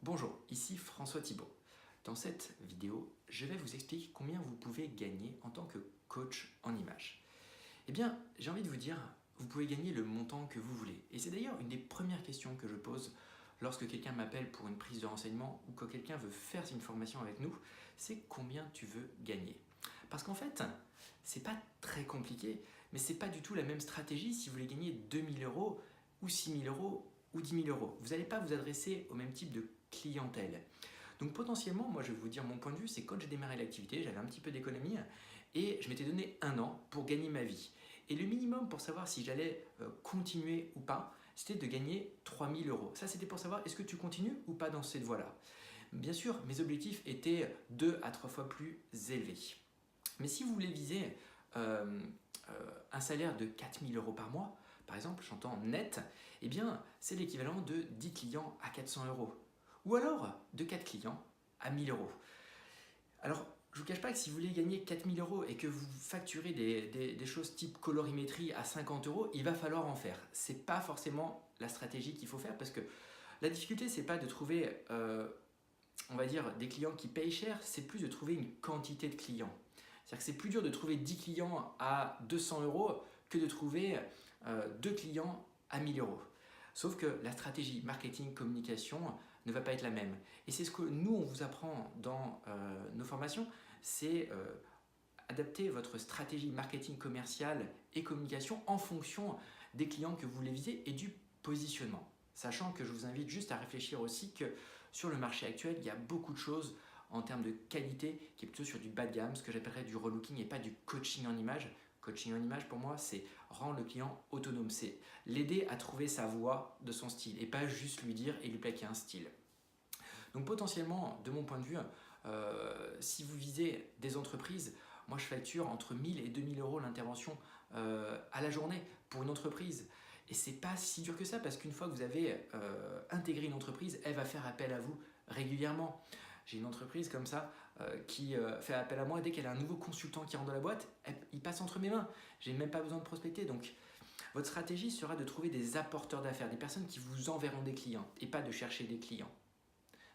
Bonjour, ici François Thibault. Dans cette vidéo, je vais vous expliquer combien vous pouvez gagner en tant que coach en images. Eh bien, j'ai envie de vous dire, vous pouvez gagner le montant que vous voulez. Et c'est d'ailleurs une des premières questions que je pose lorsque quelqu'un m'appelle pour une prise de renseignement ou quand quelqu'un veut faire une formation avec nous, c'est combien tu veux gagner. Parce qu'en fait, c'est pas très compliqué, mais c'est pas du tout la même stratégie si vous voulez gagner 2000 euros ou 6000 euros ou 10 000 euros. Vous n'allez pas vous adresser au même type de clientèle. Donc potentiellement, moi je vais vous dire mon point de vue, c'est quand j'ai démarré l'activité, j'avais un petit peu d'économie et je m'étais donné 1 an pour gagner ma vie. Et le minimum pour savoir si j'allais continuer ou pas, c'était de gagner 3000 euros. Ça c'était pour savoir est-ce que tu continues ou pas dans cette voie-là. Bien sûr, mes objectifs étaient 2 à 3 fois plus élevés. Mais si vous voulez viser un salaire de 4000 euros par mois, par exemple, j'entends net, eh bien c'est l'équivalent de 10 clients à 400 euros. Ou alors de 4 clients à 1000 euros. Alors, je ne vous cache pas que si vous voulez gagner 4000 euros et que vous facturez des choses type colorimétrie à 50 euros, il va falloir en faire. Ce n'est pas forcément la stratégie qu'il faut faire parce que la difficulté, ce n'est pas de trouver, on va dire, des clients qui payent cher, c'est plus de trouver une quantité de clients. C'est-à-dire que c'est plus dur de trouver 10 clients à 200 euros que de trouver 2 clients à 1000 euros. Sauf que la stratégie marketing, communication ne va pas être la même. Et c'est ce que nous, on vous apprend dans nos formations, c'est adapter votre stratégie marketing commercial et communication en fonction des clients que vous voulez viser et du positionnement. Sachant que je vous invite juste à réfléchir aussi que sur le marché actuel, il y a beaucoup de choses en termes de qualité qui est plutôt sur du bas de gamme, ce que j'appellerais du relooking et pas du coaching en image. Coaching en image, pour moi, c'est rendre le client autonome. C'est l'aider à trouver sa voie de son style et pas juste lui dire et lui plaquer un style. Donc potentiellement, de mon point de vue, si vous visez des entreprises, moi je facture entre 1000 et 2000 euros l'intervention à la journée pour une entreprise. Et c'est pas si dur que ça parce qu'une fois que vous avez intégré une entreprise, elle va faire appel à vous régulièrement. J'ai une entreprise comme ça qui fait appel à moi dès qu'elle a un nouveau consultant qui rentre dans la boîte, il passe entre mes mains. J'ai même pas besoin de prospecter. Donc votre stratégie sera de trouver des apporteurs d'affaires, des personnes qui vous enverront des clients et pas de chercher des clients.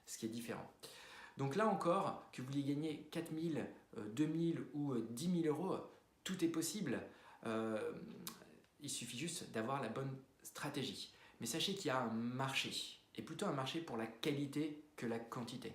Ce qui est différent. Donc là encore, que vous vouliez gagner 4000, 2000 ou 10 000 euros, tout est possible. Il suffit juste d'avoir la bonne stratégie. Mais sachez qu'il y a un marché, et plutôt un marché pour la qualité que la quantité.